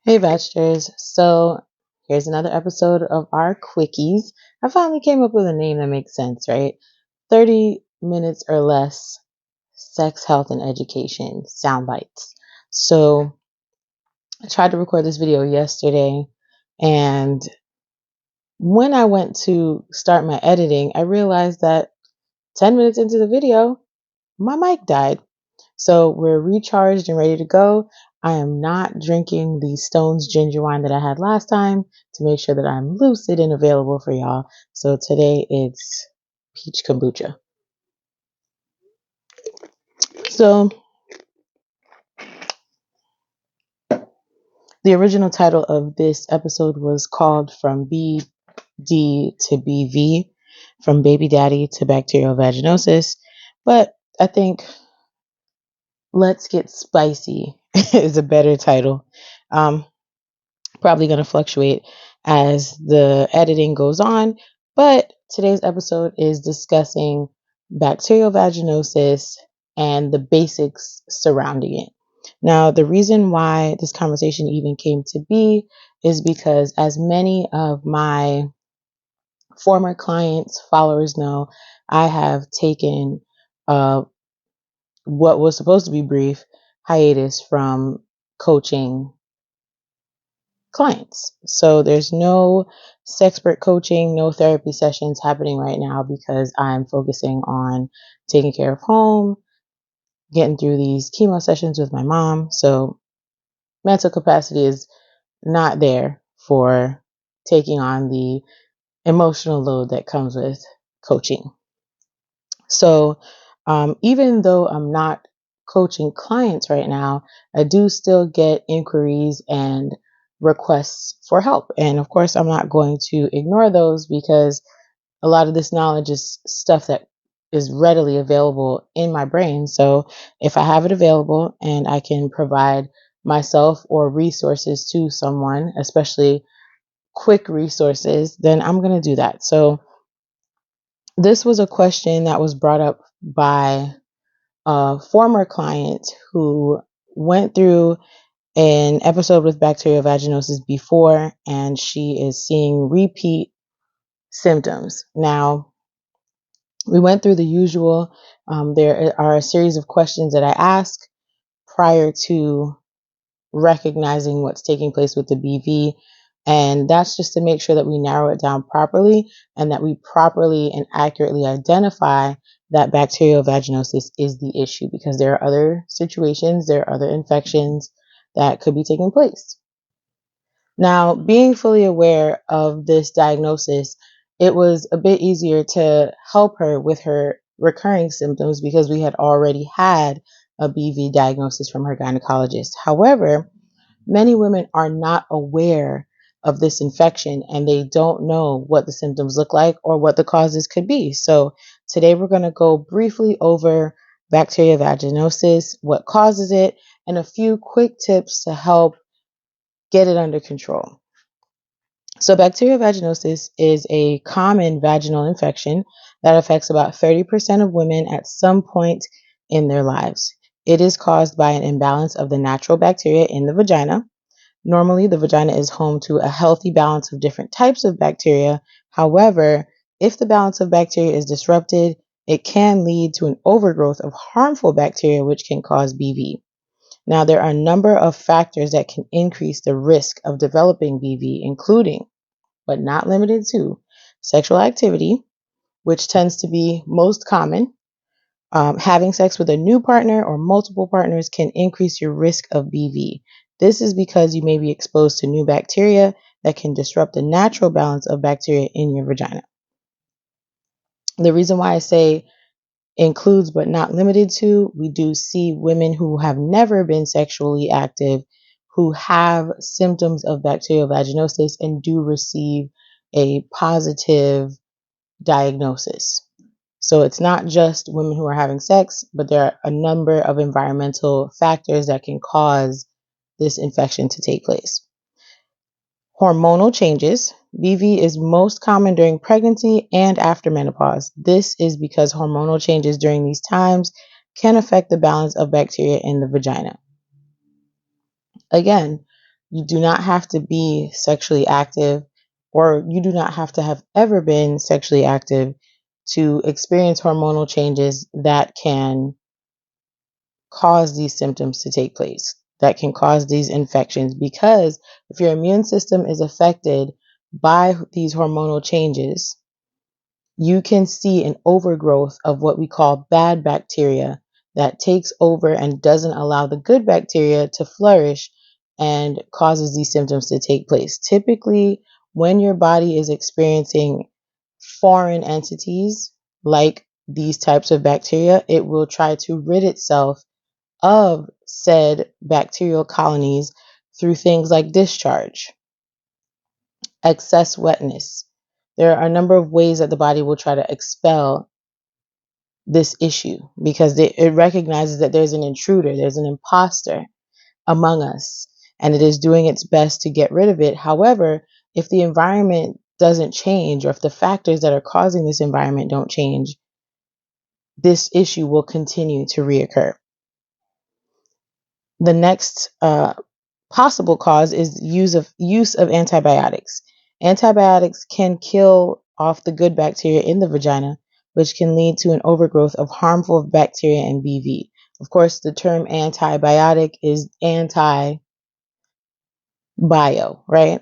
Hey, Vadgesters. So here's another episode of our Quickies. I finally came up with a name that makes sense, right? 30 minutes or less sex, health, and education sound bites. So I tried to record this video yesterday, and when I went to start my editing, I realized that 10 minutes into the video, my mic died. So we're recharged and ready to go. I am not drinking the Stone's ginger wine that I had last time to make sure that I'm lucid and available for y'all. So today it's peach kombucha. So the original title of this episode was called From BD to BV, From Baby Daddy to Bacterial Vaginosis. But I think Let's Get Spicy is a better title. Probably going to fluctuate as the editing goes on, but today's episode is discussing bacterial vaginosis and the basics surrounding it. Now, the reason why this conversation even came to be is because, as many of my former clients, followers know, I have taken what was supposed to be brief hiatus from coaching clients. So there's no sexpert coaching, no therapy sessions happening right now because I'm focusing on taking care of home, getting through these chemo sessions with my mom. So mental capacity is not there for taking on the emotional load that comes with coaching. So even though I'm not coaching clients right now, I do still get inquiries and requests for help. And of course, I'm not going to ignore those because a lot of this knowledge is stuff that is readily available in my brain. So if I have it available and I can provide myself or resources to someone, especially quick resources, then I'm going to do that. So this was a question that was brought up by a former client who went through an episode with bacterial vaginosis before, and she is seeing repeat symptoms. Now, we went through the usual. There are a series of questions that I ask prior to recognizing what's taking place with the BV. And that's just to make sure that we narrow it down properly and that we properly and accurately identify that bacterial vaginosis is the issue, because there are other situations, there are other infections that could be taking place. Now, being fully aware of this diagnosis, it was a bit easier to help her with her recurring symptoms because we had already had a BV diagnosis from her gynecologist. However, many women are not aware of this infection and they don't know what the symptoms look like or what the causes could be. So today we're going to go briefly over bacterial vaginosis, what causes it, and a few quick tips to help get it under control. So bacterial vaginosis is a common vaginal infection that affects about 30% of women at some point in their lives. It is caused by an imbalance of the natural bacteria in the vagina. Normally, the vagina is home to a healthy balance of different types of bacteria. However, if the balance of bacteria is disrupted, it can lead to an overgrowth of harmful bacteria, which can cause BV. Now, there are a number of factors that can increase the risk of developing BV, including, but not limited to, sexual activity, which tends to be most common. Having sex with a new partner or multiple partners can increase your risk of BV. This is because you may be exposed to new bacteria that can disrupt the natural balance of bacteria in your vagina. The reason why I say includes but not limited to, we do see women who have never been sexually active who have symptoms of bacterial vaginosis and do receive a positive diagnosis. So it's not just women who are having sex, but there are a number of environmental factors that can cause this infection to take place. Hormonal changes. BV is most common during pregnancy and after menopause. This is because hormonal changes during these times can affect the balance of bacteria in the vagina. Again, You do not have to be sexually active, or you do not have to have ever been sexually active to experience hormonal changes that can cause these symptoms to take place, that can cause these infections. Because if your immune system is affected by these hormonal changes, you can see an overgrowth of what we call bad bacteria that takes over and doesn't allow the good bacteria to flourish and causes these symptoms to take place. Typically, when your body is experiencing foreign entities like these types of bacteria, it will try to rid itself of said bacterial colonies through things like discharge, excess wetness. There are a number of ways that the body will try to expel this issue because it recognizes that there's an intruder, there's an imposter among us, and it is doing its best to get rid of it. However, if the environment doesn't change, or if the factors that are causing this environment don't change, this issue will continue to reoccur. The next possible cause is use of antibiotics. Antibiotics can kill off the good bacteria in the vagina, which can lead to an overgrowth of harmful bacteria and BV. Of course, the term antibiotic is anti-bio, right?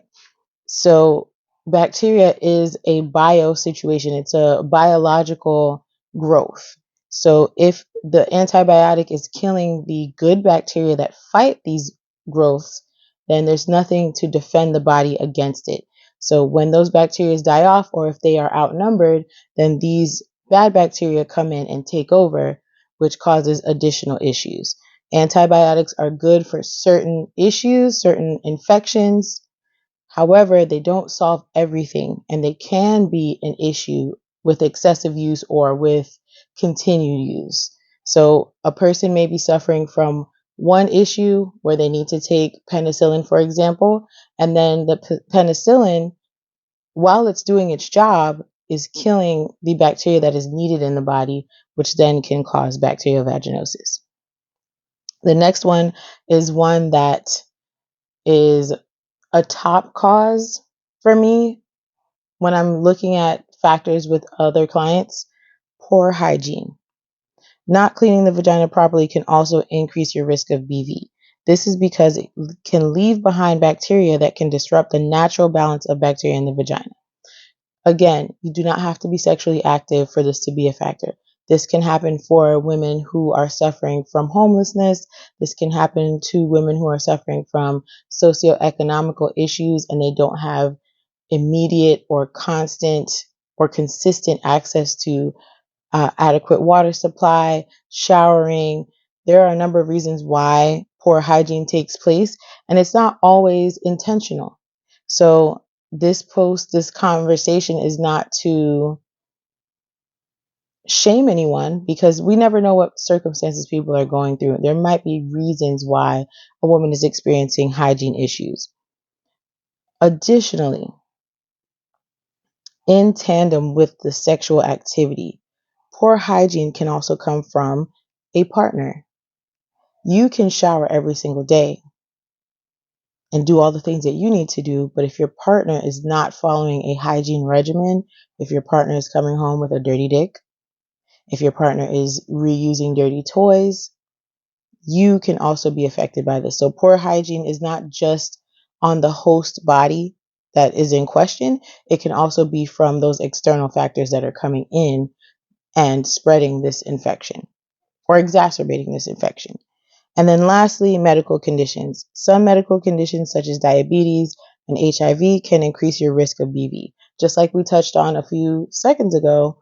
So bacteria is a bio situation. It's a biological growth. So if the antibiotic is killing the good bacteria that fight these growths, then there's nothing to defend the body against it. So when those bacteria die off, or if they are outnumbered, then these bad bacteria come in and take over, which causes additional issues. Antibiotics are good for certain issues, certain infections. However, they don't solve everything, and they can be an issue with excessive use or with continued use. So a person may be suffering from one issue where they need to take penicillin, for example, and then the penicillin, while it's doing its job, is killing the bacteria that is needed in the body, which then can cause bacterial vaginosis. The next one is one that is a top cause for me when I'm looking at factors with other clients: poor hygiene. Not cleaning the vagina properly can also increase your risk of BV. This is because it can leave behind bacteria that can disrupt the natural balance of bacteria in the vagina. Again, you do not have to be sexually active for this to be a factor. This can happen for women who are suffering from homelessness. This can happen to women who are suffering from socioeconomical issues and they don't have immediate or constant or consistent access to adequate water supply, showering. There are a number of reasons why poor hygiene takes place, and it's not always intentional. So this conversation is not to shame anyone, because we never know what circumstances people are going through. There might be reasons why a woman is experiencing hygiene issues. Additionally, in tandem with the sexual activity, poor hygiene can also come from a partner. You can shower every single day and do all the things that you need to do, but if your partner is not following a hygiene regimen, if your partner is coming home with a dirty dick, if your partner is reusing dirty toys, you can also be affected by this. So poor hygiene is not just on the host body that is in question. It can also be from those external factors that are coming in and spreading this infection or exacerbating this infection. And then lastly, medical conditions. Some medical conditions such as diabetes and HIV can increase your risk of BV. Just like we touched on a few seconds ago,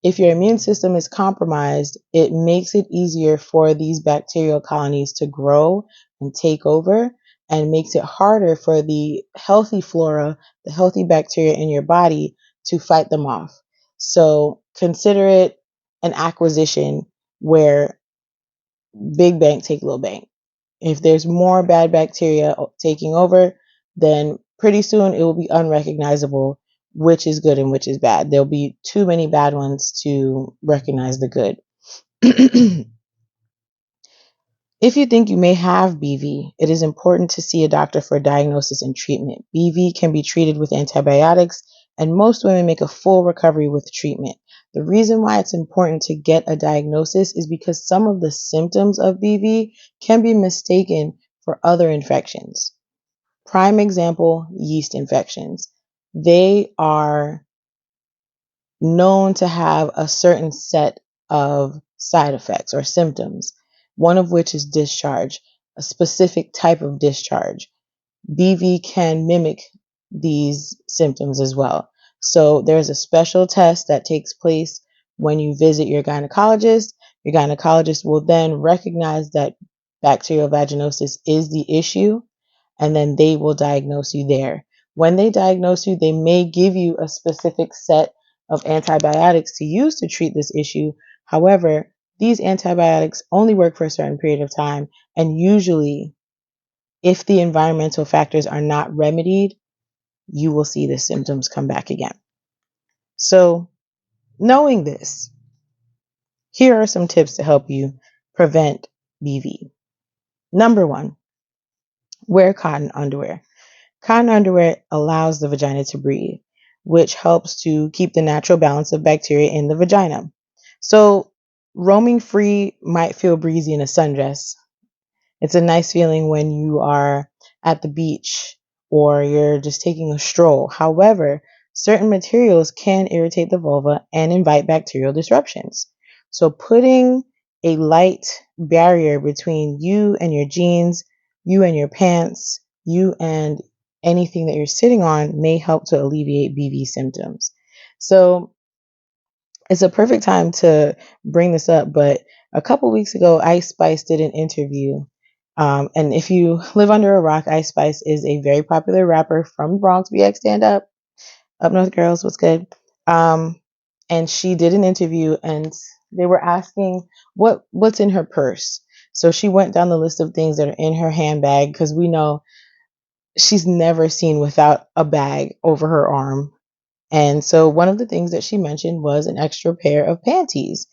if your immune system is compromised, it makes it easier for these bacterial colonies to grow and take over, and makes it harder for the healthy flora, the healthy bacteria in your body to fight them off. So consider it an acquisition where big bank take little bank. If there's more bad bacteria taking over, then pretty soon it will be unrecognizable which is good and which is bad. There'll be too many bad ones to recognize the good. If you think you may have BV, it is important to see a doctor for diagnosis and treatment. BV can be treated with antibiotics, and most women make a full recovery with treatment. The reason why it's important to get a diagnosis is because some of the symptoms of BV can be mistaken for other infections. Prime example, yeast infections. They are known to have a certain set of side effects or symptoms, one of which is discharge, a specific type of discharge. BV can mimic these symptoms as well. So there's a special test that takes place when you visit your gynecologist. Your gynecologist will then recognize that bacterial vaginosis is the issue, and then they will diagnose you there. When they diagnose you, they may give you a specific set of antibiotics to use to treat this issue. However, these antibiotics only work for a certain period of time, and usually, if the environmental factors are not remedied, you will see the symptoms come back again. So, knowing this, here are some tips to help you prevent BV. Number one, wear cotton underwear. Cotton underwear allows the vagina to breathe, which helps to keep the natural balance of bacteria in the vagina. So, roaming free might feel breezy in a sundress. It's a nice feeling when you are at the beach or you're just taking a stroll. However, certain materials can irritate the vulva and invite bacterial disruptions. So, putting a light barrier between you and your jeans, you and your pants, you and anything that you're sitting on may help to alleviate BV symptoms. So, it's a perfect time to bring this up, but a couple weeks ago, Ice Spice did an interview. And if you live under a rock, Ice Spice is a very popular rapper from Bronx. BX Stand Up North Girls, what's good? And she did an interview, and they were asking what's in her purse. So she went down the list of things that are in her handbag, because we know she's never seen without a bag over her arm. And so one of the things that she mentioned was an extra pair of panties.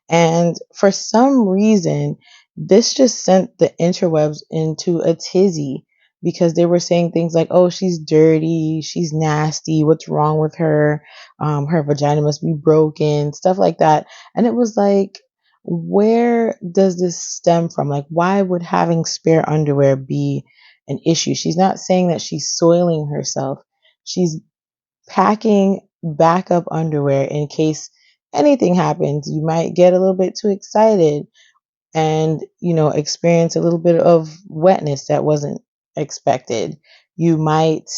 And for some reason, this just sent the interwebs into a tizzy, because they were saying things like, oh, she's dirty, she's nasty, what's wrong with her? Her vagina must be broken, stuff like that. And it was like, where does this stem from? Like, why would having spare underwear be an issue? She's not saying that she's soiling herself. She's packing backup underwear in case anything happens. You might get a little bit too excited and, experience a little bit of wetness that wasn't expected. You might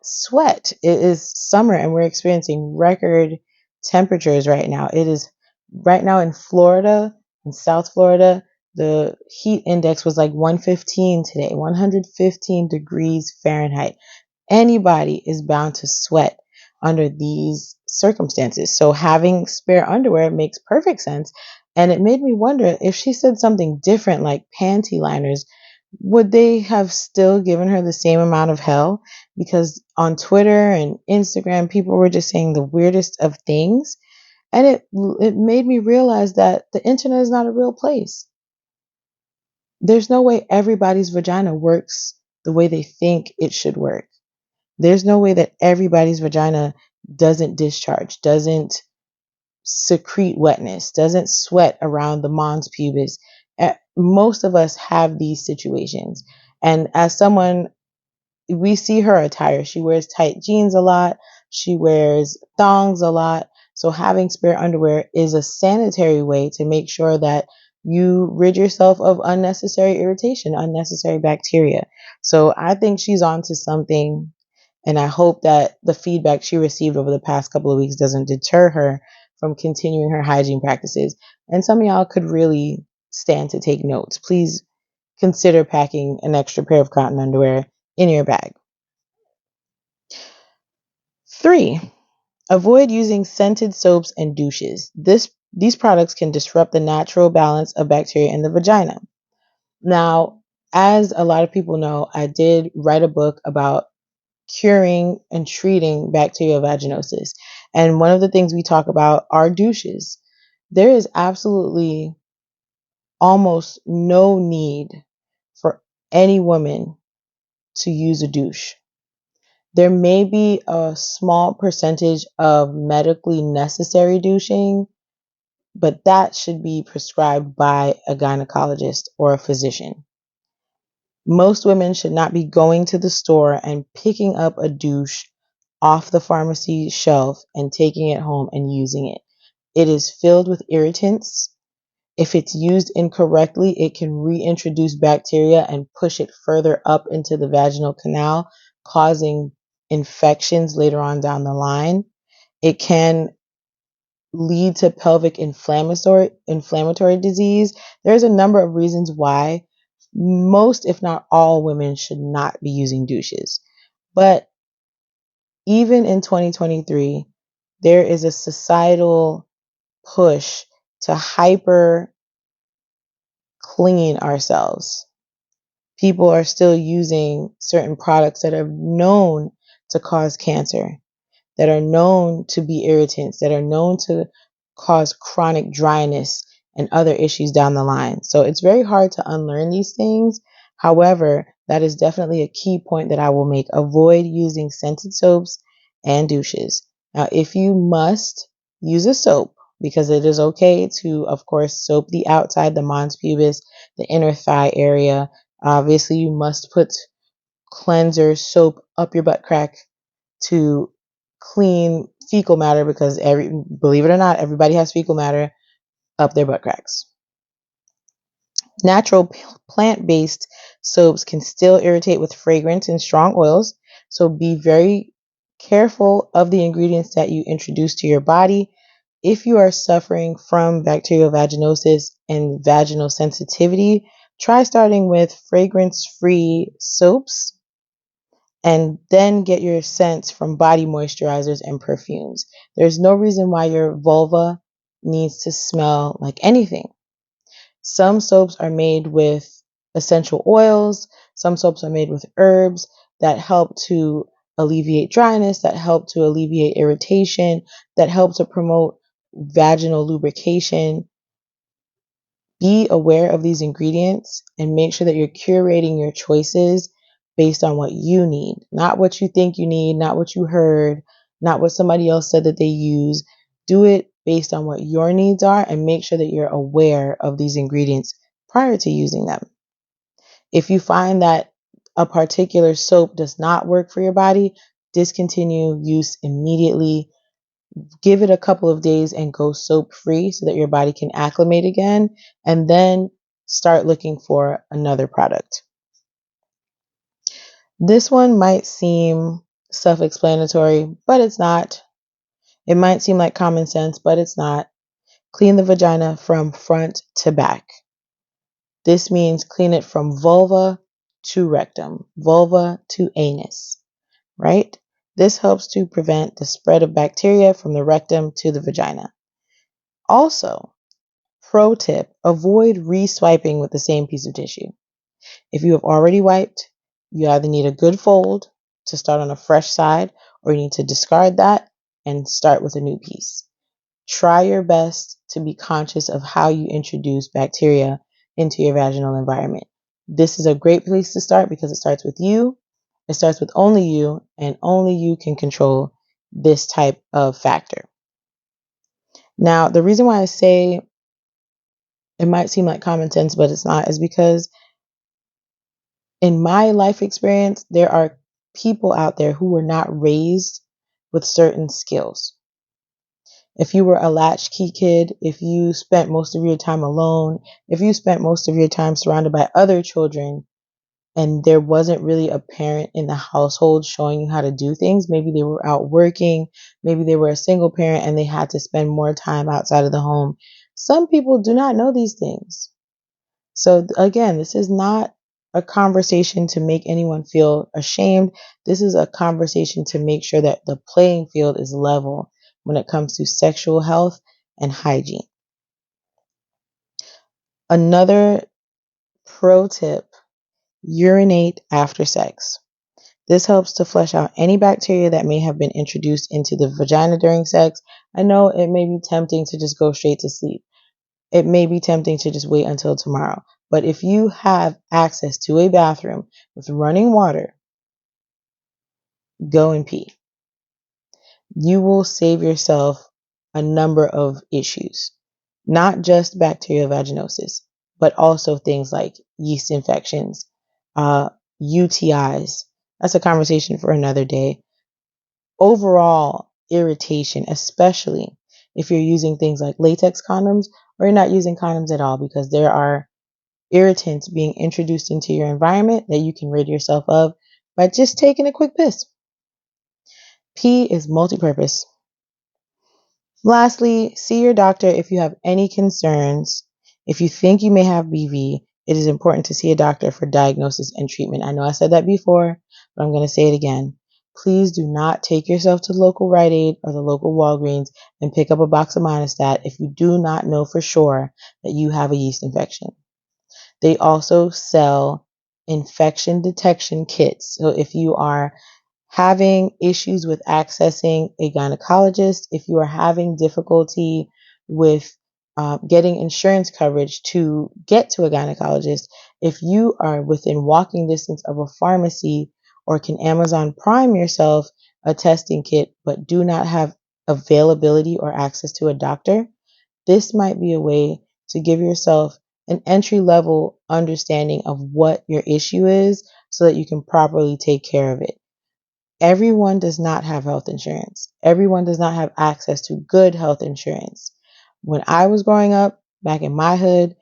sweat. It is summer and we're experiencing record temperatures right now. It is right now in Florida, in South Florida, the heat index was like 115 today, 115 degrees Fahrenheit. Anybody is bound to sweat under these circumstances. So having spare underwear makes perfect sense. And it made me wonder, if she said something different like panty liners, would they have still given her the same amount of hell? Because on Twitter and Instagram, people were just saying the weirdest of things. And it made me realize that the internet is not a real place. There's no way everybody's vagina works the way they think it should work. There's no way that everybody's vagina doesn't discharge, doesn't secrete wetness, doesn't sweat around the mons pubis. Most of us have these situations. And as someone, we see her attire. She wears tight jeans a lot. She wears thongs a lot. So having spare underwear is a sanitary way to make sure that you rid yourself of unnecessary irritation, unnecessary bacteria. So I think she's on to something. And I hope that the feedback she received over the past couple of weeks doesn't deter her from continuing her hygiene practices. And some of y'all could really stand to take notes. Please consider packing an extra pair of cotton underwear in your bag. 3, avoid using scented soaps and douches. These products can disrupt the natural balance of bacteria in the vagina. Now, as a lot of people know, I did write a book about curing and treating bacterial vaginosis. And one of the things we talk about are douches. There is absolutely almost no need for any woman to use a douche. There may be a small percentage of medically necessary douching, but that should be prescribed by a gynecologist or a physician. Most women should not be going to the store and picking up a douche off the pharmacy shelf and taking it home and using it. It is filled with irritants. If it's used incorrectly, it can reintroduce bacteria and push it further up into the vaginal canal, causing infections later on down the line. It can lead to pelvic inflammatory disease. There's a number of reasons why most, if not all, women should not be using douches. But even in 2023, there is a societal push to hyper clean ourselves. People are still using certain products that are known to cause cancer, that are known to be irritants, that are known to cause chronic dryness and other issues down the line. So it's very hard to unlearn these things. However, that is definitely a key point that I will make. Avoid using scented soaps and douches. Now, if you must, use a soap, because it is okay to, of course, soap the outside, the mons pubis, the inner thigh area. Obviously, you must put cleanser soap up your butt crack to clean fecal matter, because believe it or not, everybody has fecal matter up their butt cracks. Natural plant-based soaps can still irritate with fragrance and strong oils, so be very careful of the ingredients that you introduce to your body. If you are suffering from bacterial vaginosis and vaginal sensitivity, try starting with fragrance-free soaps and then get your scents from body moisturizers and perfumes. There's no reason why your vulva needs to smell like anything. Some soaps are made with essential oils. Some soaps are made with herbs that help to alleviate dryness, that help to alleviate irritation, that help to promote vaginal lubrication. Be aware of these ingredients and make sure that you're curating your choices based on what you need, not what you think you need, not what you heard, not what somebody else said that they use. Do it based on what your needs are and make sure that you're aware of these ingredients prior to using them. If you find that a particular soap does not work for your body, discontinue use immediately. Give it a couple of days and go soap free so that your body can acclimate again, and then start looking for another product. This one might seem self-explanatory, but it's not. It might seem like common sense, but it's not. Clean the vagina from front to back. This means clean it from vulva to rectum, vulva to anus, right? This helps to prevent the spread of bacteria from the rectum to the vagina. Also, pro tip, avoid re-swiping with the same piece of tissue. If you have already wiped, you either need a good fold to start on a fresh side, or you need to discard that and start with a new piece. Try your best to be conscious of how you introduce bacteria into your vaginal environment. This is a great place to start because it starts with you. It starts with only you, and only you can control this type of factor. Now, the reason why I say it might seem like common sense, but it's not, is because in my life experience, there are people out there who were not raised with certain skills. If you were a latchkey kid, if you spent most of your time alone, if you spent most of your time surrounded by other children, and there wasn't really a parent in the household showing you how to do things, maybe they were out working, maybe they were a single parent and they had to spend more time outside of the home. Some people do not know these things. So again, this is not a conversation to make anyone feel ashamed. This is a conversation to make sure that the playing field is level when it comes to sexual health and hygiene. Another pro tip, urinate after sex. This helps to flush out any bacteria that may have been introduced into the vagina during sex. I know it may be tempting to just go straight to sleep. it may be tempting to just wait until tomorrow. But if you have access to a bathroom with running water, go and pee. You will save yourself a number of issues, not just bacterial vaginosis, but also things like yeast infections, UTIs. That's a conversation for another day. Overall irritation, especially if you're using things like latex condoms or you're not using condoms at all, because there are irritants being introduced into your environment that you can rid yourself of by just taking a quick piss. Pee is multi-purpose. Lastly, see your doctor if you have any concerns. If you think you may have BV, it is important to see a doctor for diagnosis and treatment. I know I said that before, but I'm going to say it again. Please do not take yourself to the local Rite Aid or the local Walgreens and pick up a box of Monistat if you do not know for sure that you have a yeast infection. They also sell infection detection kits. So if you are having issues with accessing a gynecologist, if you are having difficulty with getting insurance coverage to get to a gynecologist, if you are within walking distance of a pharmacy or can Amazon Prime yourself a testing kit but do not have availability or access to a doctor, this might be a way to give yourself an entry level understanding of what your issue is so that you can properly take care of it. Everyone does not have health insurance. Everyone does not have access to good health insurance. When I was growing up, back in my hood,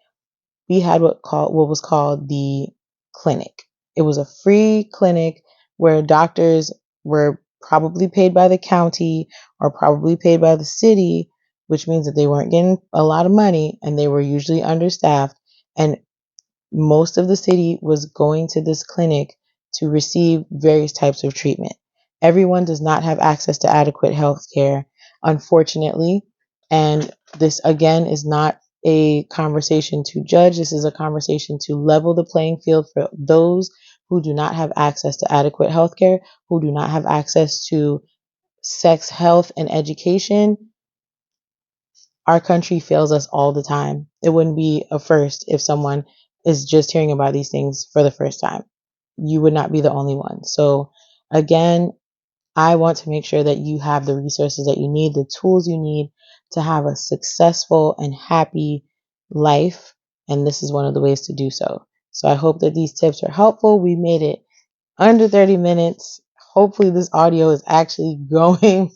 we had what was called the clinic. It was a free clinic where doctors were probably paid by the county or probably paid by the city, which means that they weren't getting a lot of money and they were usually understaffed. And most of the city was going to this clinic to receive various types of treatment. Everyone does not have access to adequate health care, unfortunately. And this, again, is not a conversation to judge. This is a conversation to level the playing field for those who do not have access to adequate health care, who do not have access to sex, health, and education. Our country fails us all the time. It wouldn't be a first if someone is just hearing about these things for the first time. You would not be the only one. So again, I want to make sure that you have the resources that you need, the tools you need to have a successful and happy life. And this is one of the ways to do so. So I hope that these tips are helpful. We made it under 30 minutes. Hopefully this audio is actually going.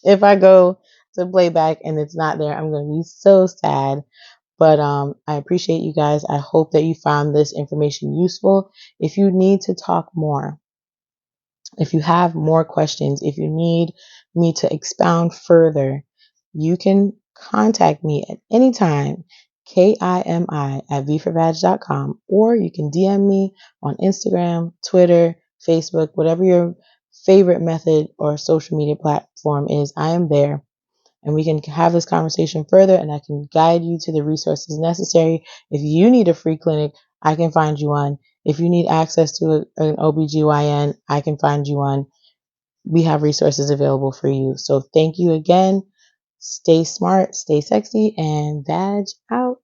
If I go to playback and it's not there, I'm going to be so sad. But I appreciate you guys. I hope that you found this information useful. If you need to talk more, if you have more questions, if you need me to expound further, you can contact me at any time, KIMI@vforvag.com, or you can DM me on Instagram, Twitter, Facebook, whatever your favorite method or social media platform is. I am there. And we can have this conversation further and I can guide you to the resources necessary. If you need a free clinic, I can find you one. If you need access to an OBGYN, I can find you one. We have resources available for you. So thank you again. Stay smart, stay sexy, and vag out.